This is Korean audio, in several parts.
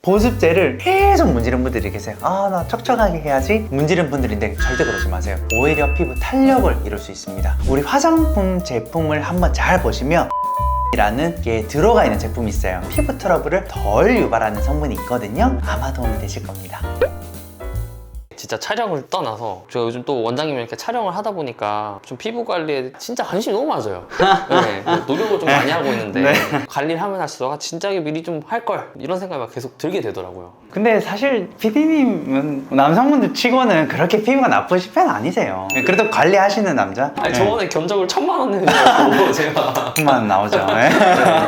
보습제를 계속 문지른 분들이 계세요. 아, 나 촉촉하게 해야지 문지른 분들인데 절대 그러지 마세요. 오히려 피부 탄력을 이룰 수 있습니다. 우리 화장품 제품을 한번 잘 보시면 라는 게 들어가 있는 제품이 있어요. 피부 트러블을 덜 유발하는 성분이 있거든요. 아마 도움이 되실 겁니다. 진짜 촬영을 떠나서 제가 요즘 또 원장님이 이렇게 촬영을 하다 보니까 좀 피부 관리에 진짜 관심이 너무 많아요. 네, 노력을 좀 많이 하고 있는데 네. 관리를 하면 할수록 아, 진작에 미리 좀 할 걸 이런 생각이 계속 들게 되더라고요. 근데 사실 PD님은 남성분들 치고는 그렇게 피부가 나쁘신 편 아니세요. 그래도 관리하시는 남자? 아니 저번에 견적을 1000만 원 내고 제가 만 나오죠. 네.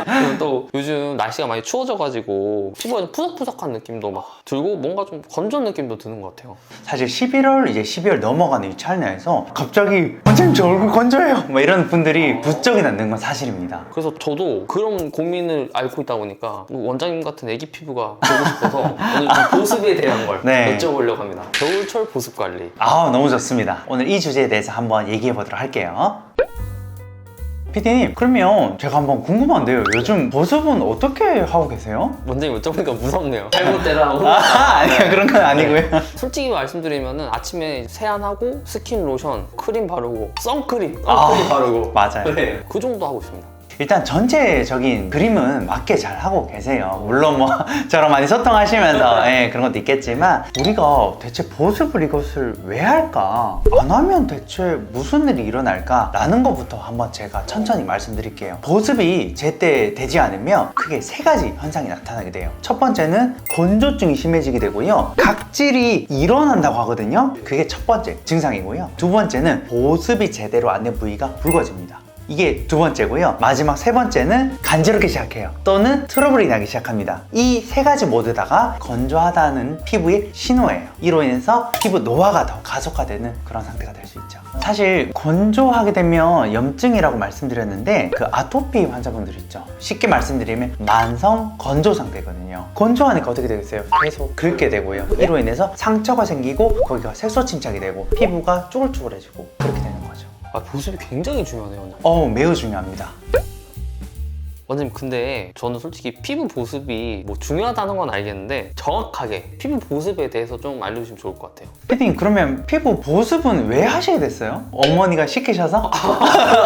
그리고 또 요즘 날씨가 많이 추워져가지고 피부가 좀 푸석푸석한 느낌도 막 들고 뭔가 좀 건조한 느낌도 드는 것 같아요. 사실 11월 이제 12월 넘어가는 이 찰나에서 갑자기 원장님 저 얼굴 건조해요 뭐 이런 분들이 부쩍이 낳는 건 사실입니다. 그래서 저도 그런 고민을 앓고 있다 보니까 원장님 같은 애기 피부가 보고 싶어서 오늘 좀 보습에 대한 걸 네. 여쭤보려고 합니다. 겨울철 보습 관리. 아, 너무 좋습니다. 오늘 이 주제에 대해서 한번 얘기해 보도록 할게요. PD님, 그러면 제가 한번 궁금한데요. 요즘 보습은 어떻게 하고 계세요? 원장님 여쭤보니까 무섭네요. 잘못대로 아니요, 그런 건 아니고요. 솔직히 말씀드리면 아침에 세안하고 스킨 로션, 크림 바르고 선크림 아, 바르고 맞아요. 네, 그 정도 하고 있습니다. 일단 전체적인 그림은 맞게 잘 하고 계세요. 물론 뭐 저랑 많이 소통하시면서 그런 것도 있겠지만 우리가 대체 보습을 이것을 왜 할까? 안 하면 대체 무슨 일이 일어날까? 라는 것부터 한번 제가 천천히 말씀드릴게요. 보습이 제때 되지 않으면 크게 세 가지 현상이 나타나게 돼요. 첫 번째는 건조증이 심해지게 되고요. 각질이 일어난다고 하거든요. 그게 첫 번째 증상이고요. 두 번째는 보습이 제대로 안 된 부위가 붉어집니다. 이게 두 번째고요. 마지막 세 번째는 간지럽기 시작해요. 또는 트러블이 나기 시작합니다. 이 세 가지 모두 다가 건조하다는 피부의 신호예요. 이로 인해서 피부 노화가 더 가속화되는 그런 상태가 될 수 있죠. 사실 건조하게 되면 염증이라고 말씀드렸는데 그 아토피 환자분들 있죠. 쉽게 말씀드리면 만성 건조 상태거든요. 건조하니까 어떻게 되겠어요? 계속 긁게 되고요. 이로 인해서 상처가 생기고 거기가 색소 침착이 되고 피부가 쭈글쭈글해지고 그렇게 되는 거죠. 아, 보습이 굉장히 중요하네요, 원장님. 매우 중요합니다. 원장님, 근데 저는 솔직히 피부 보습이 뭐 중요하다는 건 알겠는데 정확하게 피부 보습에 대해서 좀 알려주시면 좋을 것 같아요. 피디님, 그러면 피부 보습은 왜 하시게 됐어요? 어머니가 시키셔서?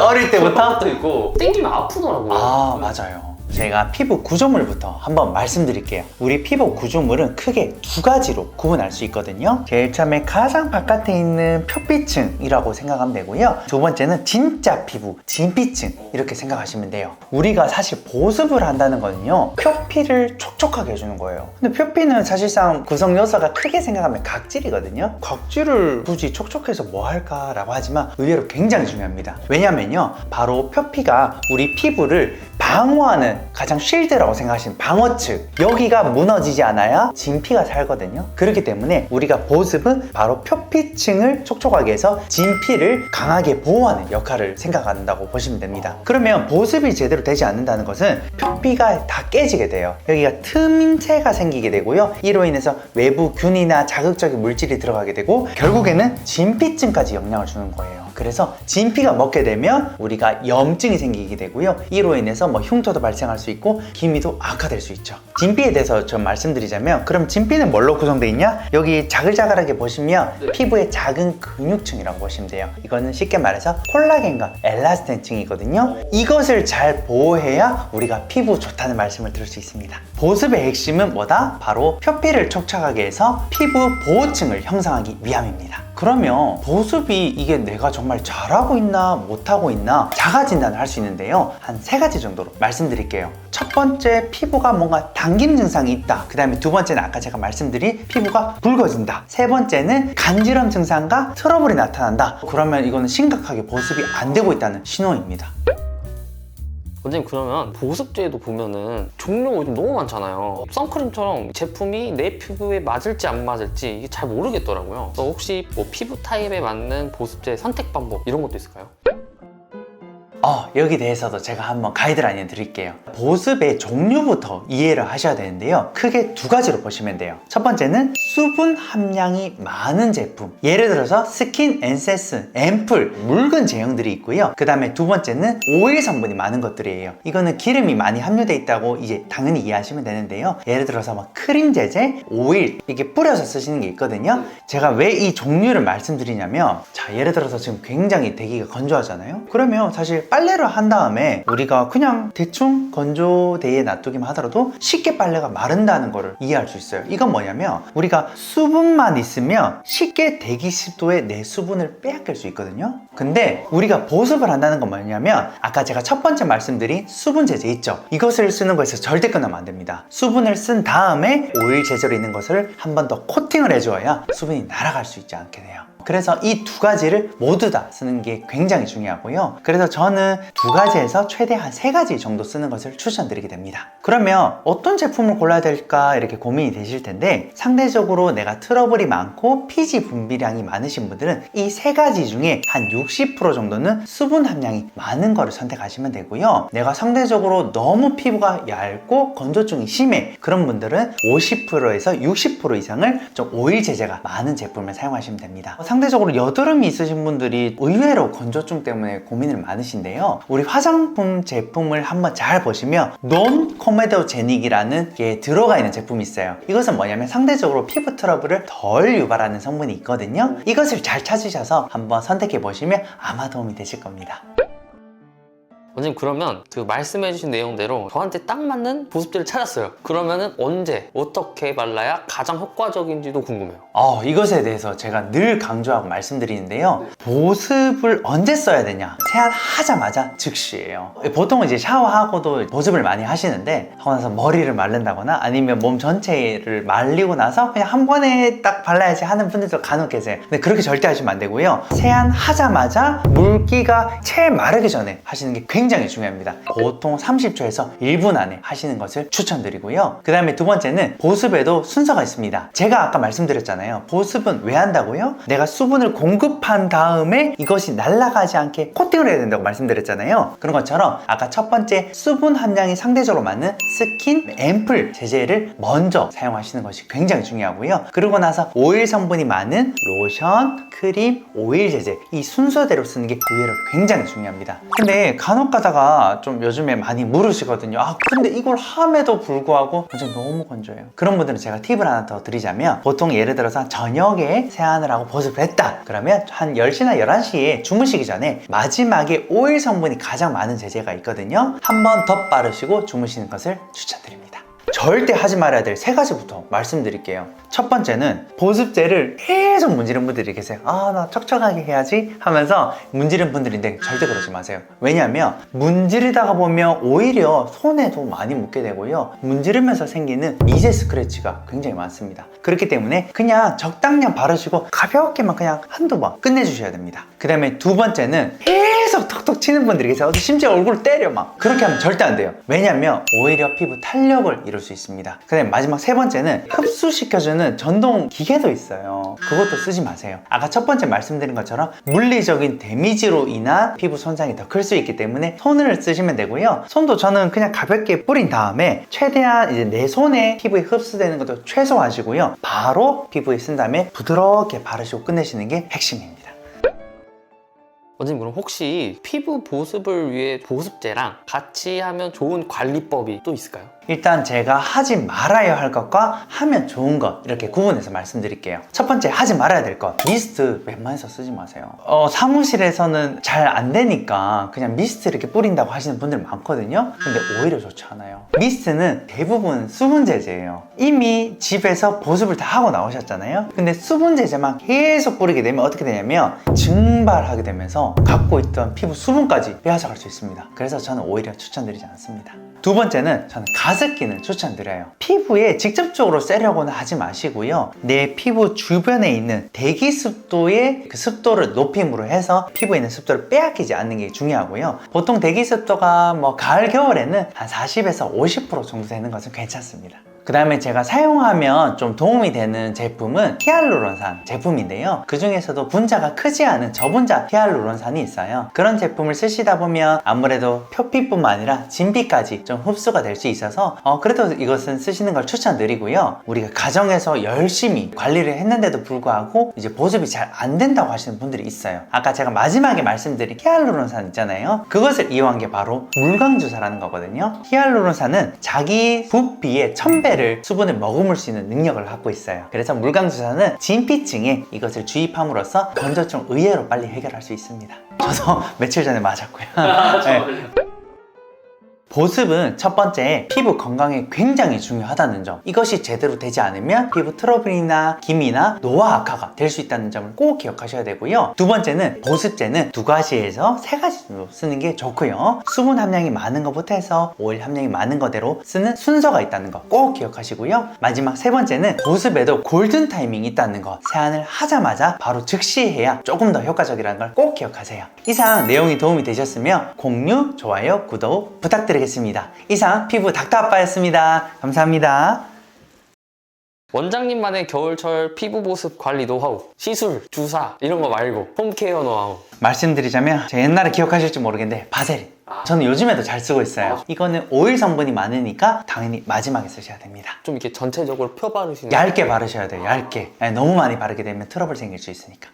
어릴 때부터? 그것도 있고 땡기면 아프더라고요. 아, 맞아요. 제가 피부 구조물부터 한번 말씀드릴게요. 우리 피부 구조물은 크게 두 가지로 구분할 수 있거든요. 제일 처음에 가장 바깥에 있는 표피층이라고 생각하면 되고요. 두 번째는 진짜 피부, 진피층 이렇게 생각하시면 돼요. 우리가 사실 보습을 한다는 거는요, 표피를 촉촉하게 해주는 거예요. 근데 표피는 사실상 구성 요소가 크게 생각하면 각질이거든요. 각질을 굳이 촉촉해서 뭐 할까라고 하지만 의외로 굉장히 중요합니다. 왜냐면요, 바로 표피가 우리 피부를 방어하는 가장 쉴드라고 생각하시는 방어측, 여기가 무너지지 않아야 진피가 살거든요. 그렇기 때문에 우리가 보습은 바로 표피층을 촉촉하게 해서 진피를 강하게 보호하는 역할을 생각한다고 보시면 됩니다. 그러면 보습이 제대로 되지 않는다는 것은 표피가 다 깨지게 돼요. 여기가 틈새가 생기게 되고요. 이로 인해서 외부 균이나 자극적인 물질이 들어가게 되고 결국에는 진피층까지 영향을 주는 거예요. 그래서 진피가 먹게 되면 우리가 염증이 생기게 되고요. 이로 인해서 뭐 흉터도 발생할 수 있고 기미도 악화될 수 있죠. 진피에 대해서 좀 말씀드리자면, 그럼 진피는 뭘로 구성되어 있냐? 여기 자글자글하게 보시면 피부의 작은 근육층이라고 보시면 돼요. 이거는 쉽게 말해서 콜라겐과 엘라스틴층이거든요. 이것을 잘 보호해야 우리가 피부 좋다는 말씀을 들을 수 있습니다. 보습의 핵심은 뭐다? 바로 표피를 촉촉하게 해서 피부 보호층을 형성하기 위함입니다. 그러면 보습이 이게 내가 정말 잘하고 있나 못하고 있나 자가 진단을 할 수 있는데요, 한 세 가지 정도로 말씀드릴게요. 첫 번째, 피부가 뭔가 당기는 증상이 있다. 그 다음에 두 번째는 아까 제가 말씀드린 피부가 붉어진다. 세 번째는 간지럼 증상과 트러블이 나타난다. 그러면 이거는 심각하게 보습이 안 되고 있다는 신호입니다. 원장님, 그러면 보습제도 보면은 종류가 요즘 너무 많잖아요. 선크림처럼 제품이 내 피부에 맞을지 안 맞을지 이게 잘 모르겠더라고요. 그래서 혹시 뭐 피부 타입에 맞는 보습제 선택 방법 이런 것도 있을까요? 여기 대해서도 제가 한번 가이드라인을 드릴게요. 보습의 종류부터 이해를 하셔야 되는데요. 크게 두 가지로 보시면 돼요. 첫 번째는 수분 함량이 많은 제품, 예를 들어서 스킨 엔세스, 앰플, 묽은 제형들이 있고요. 그 다음에 두 번째는 오일 성분이 많은 것들이에요. 이거는 기름이 많이 함유되어 있다고 이제 당연히 이해하시면 되는데요. 예를 들어서 막 크림 제제, 오일 이렇게 뿌려서 쓰시는 게 있거든요. 제가 왜 이 종류를 말씀드리냐면, 자, 예를 들어서 지금 굉장히 대기가 건조하잖아요. 그러면 사실 빨래를 한 다음에 우리가 그냥 대충 건조대에 놔두기만 하더라도 쉽게 빨래가 마른다는 거를 이해할 수 있어요. 이건 뭐냐면 우리가 수분만 있으면 쉽게 대기 습도에 내 수분을 빼앗길 수 있거든요. 근데 우리가 보습을 한다는 건 뭐냐면, 아까 제가 첫 번째 말씀드린 수분 제제 있죠. 이것을 쓰는 거에서 절대 끝나면 안 됩니다. 수분을 쓴 다음에 오일 제제로 있는 것을 한 번 더 코팅을 해줘야 수분이 날아갈 수 있지 않게 돼요. 그래서 이 두 가지를 모두 다 쓰는 게 굉장히 중요하고요. 그래서 저는 두 가지에서 최대한 세 가지 정도 쓰는 것을 추천드리게 됩니다. 그러면 어떤 제품을 골라야 될까 이렇게 고민이 되실 텐데, 상대적으로 내가 트러블이 많고 피지 분비량이 많으신 분들은 이 세 가지 중에 한 60% 정도는 수분 함량이 많은 거를 선택하시면 되고요. 내가 상대적으로 너무 피부가 얇고 건조증이 심해, 그런 분들은 50%에서 60% 이상을 좀 오일 제제가 많은 제품을 사용하시면 됩니다. 상대적으로 여드름이 있으신 분들이 의외로 건조증 때문에 고민을 많으신데요. 우리 화장품 제품을 한번 잘 보시면 논 코메도제닉이라는 게 들어가 있는 제품이 있어요. 이것은 뭐냐면 상대적으로 피부 트러블을 덜 유발하는 성분이 있거든요. 이것을 잘 찾으셔서 한번 선택해 보시면 아마 도움이 되실 겁니다. 원장님, 그러면 그 말씀해주신 내용대로 저한테 딱 맞는 보습제를 찾았어요. 그러면은 언제 어떻게 발라야 가장 효과적인지도 궁금해요. 이것에 대해서 제가 늘 강조하고 말씀드리는데요. 보습을 언제 써야 되냐? 세안하자마자 즉시예요. 보통은 이제 샤워하고도 보습을 많이 하시는데, 하고 나서 머리를 마른다거나 아니면 몸 전체를 말리고 나서 그냥 한 번에 딱 발라야지 하는 분들도 간혹 계세요. 근데 그렇게 절대 하시면 안 되고요. 세안하자마자 물기가 채 마르기 전에 하시는 게 굉장히 중요합니다. 보통 30초에서 1분 안에 하시는 것을 추천드리고요. 그 다음에 두 번째는 보습에도 순서가 있습니다. 제가 아까 말씀드렸잖아요. 보습은 왜 한다고요? 내가 수분을 공급한 다음에 이것이 날아가지 않게 코팅을 해야 된다고 말씀드렸잖아요. 그런 것처럼 아까 첫 번째 수분 함량이 상대적으로 많은 스킨, 앰플 제제를 먼저 사용하시는 것이 굉장히 중요하고요. 그러고 나서 오일 성분이 많은 로션, 크림, 오일 제제, 이 순서대로 쓰는 게 의외로 굉장히 중요합니다. 근데 간혹 가다가 좀 요즘에 많이 물으시거든요. 근데 이걸 함에도 불구하고 완전 너무 건조해요. 그런 분들은 제가 팁을 하나 더 드리자면, 보통 예를 들어서 저녁에 세안을 하고 보습을 했다 그러면 한 10시나 11시에 주무시기 전에 마지막에 오일 성분이 가장 많은 제제가 있거든요. 한 번 더 바르시고 주무시는 것을 추천드립니다. 절대 하지 말아야 될 세 가지부터 말씀드릴게요. 첫 번째는 보습제를 계속 문지른 분들이 계세요. 나 촉촉하게 해야지 하면서 문지른 분들인데 절대 그러지 마세요. 왜냐하면 문지르다가 보면 오히려 손에도 많이 묻게 되고요. 문지르면서 생기는 미세 스크래치가 굉장히 많습니다. 그렇기 때문에 그냥 적당량 바르시고 가볍게만 그냥 한두 번 끝내주셔야 됩니다. 그 다음에 두 번째는 계속 톡톡 치는 분들이 계세요. 심지어 얼굴 때려 막. 그렇게 하면 절대 안 돼요. 왜냐하면 오히려 피부 탄력을 이룰 수 있습니다. 그 다음에 마지막 세 번째는 흡수시켜주는 전동 기계도 있어요. 그것도 쓰지 마세요. 아까 첫 번째 말씀드린 것처럼 물리적인 데미지로 인한 피부 손상이 더 클 수 있기 때문에 손을 쓰시면 되고요. 손도 저는 그냥 가볍게 뿌린 다음에 최대한 이제 내 손에 피부에 흡수되는 것도 최소화하시고요. 바로 피부에 쓴 다음에 부드럽게 바르시고 끝내시는 게 핵심입니다. 원장님, 그럼 혹시 피부 보습을 위해 보습제랑 같이 하면 좋은 관리법이 또 있을까요? 일단 제가 하지 말아야 할 것과 하면 좋은 것, 이렇게 구분해서 말씀드릴게요. 첫 번째, 하지 말아야 될 것, 미스트 웬만해서 쓰지 마세요. 사무실에서는 잘 안 되니까 그냥 미스트 이렇게 뿌린다고 하시는 분들 많거든요. 근데 오히려 좋지 않아요. 미스트는 대부분 수분 제제예요. 이미 집에서 보습을 다 하고 나오셨잖아요. 근데 수분 제제만 계속 뿌리게 되면 어떻게 되냐면 증발하게 되면서 갖고 있던 피부 수분까지 빼앗아갈 수 있습니다. 그래서 저는 오히려 추천드리지 않습니다. 두 번째는 저는 가습기는 추천드려요. 피부에 직접적으로 쐬려고는 하지 마시고요. 내 피부 주변에 있는 대기 습도의 그 습도를 높임으로 해서 피부에 있는 습도를 빼앗기지 않는 게 중요하고요. 보통 대기 습도가 가을 겨울에는 한 40에서 50% 정도 되는 것은 괜찮습니다. 그 다음에 제가 사용하면 좀 도움이 되는 제품은 히알루론산 제품인데요. 그 중에서도 분자가 크지 않은 저분자 히알루론산이 있어요. 그런 제품을 쓰시다 보면 아무래도 표피뿐만 아니라 진피까지 좀 흡수가 될 수 있어서 그래도 이것은 쓰시는 걸 추천드리고요. 우리가 가정에서 열심히 관리를 했는데도 불구하고 이제 보습이 잘 안 된다고 하시는 분들이 있어요. 아까 제가 마지막에 말씀드린 히알루론산 있잖아요. 그것을 이용한 게 바로 물광주사라는 거거든요. 히알루론산은 자기 부피의 1000배를 수분을 머금을 수 있는 능력을 갖고 있어요. 그래서 물광주사는 진피층에 이것을 주입함으로써 건조증 의외로 빨리 해결할 수 있습니다. 저도 며칠 전에 맞았고요. 네. 보습은 첫 번째 피부 건강에 굉장히 중요하다는 점, 이것이 제대로 되지 않으면 피부 트러블이나 기미나 노화 악화가 될 수 있다는 점을 꼭 기억하셔야 되고요. 두 번째는 보습제는 2가지에서 3가지 정도 쓰는 게 좋고요. 수분 함량이 많은 것부터 해서 오일 함량이 많은 거대로 쓰는 순서가 있다는 거 꼭 기억하시고요. 마지막 세 번째는 보습에도 골든 타이밍이 있다는 거, 세안을 하자마자 바로 즉시 해야 조금 더 효과적이라는 걸 꼭 기억하세요. 이상 내용이 도움이 되셨으면 공유, 좋아요, 구독 부탁드리겠습니다. 이상 피부 닥터아빠였습니다. 감사합니다. 원장님만의 겨울철 피부 보습 관리 노하우, 시술, 주사 이런 거 말고 홈케어 노하우. 말씀드리자면 제가 옛날에 기억하실지 모르겠는데 바세린, 저는 요즘에도 잘 쓰고 있어요. 이거는 오일 성분이 많으니까 당연히 마지막에 쓰셔야 됩니다. 좀 이렇게 전체적으로 펴 바르시는. 얇게 바르셔야 돼요. 얇게. 너무 많이 바르게 되면 트러블 생길 수 있으니까.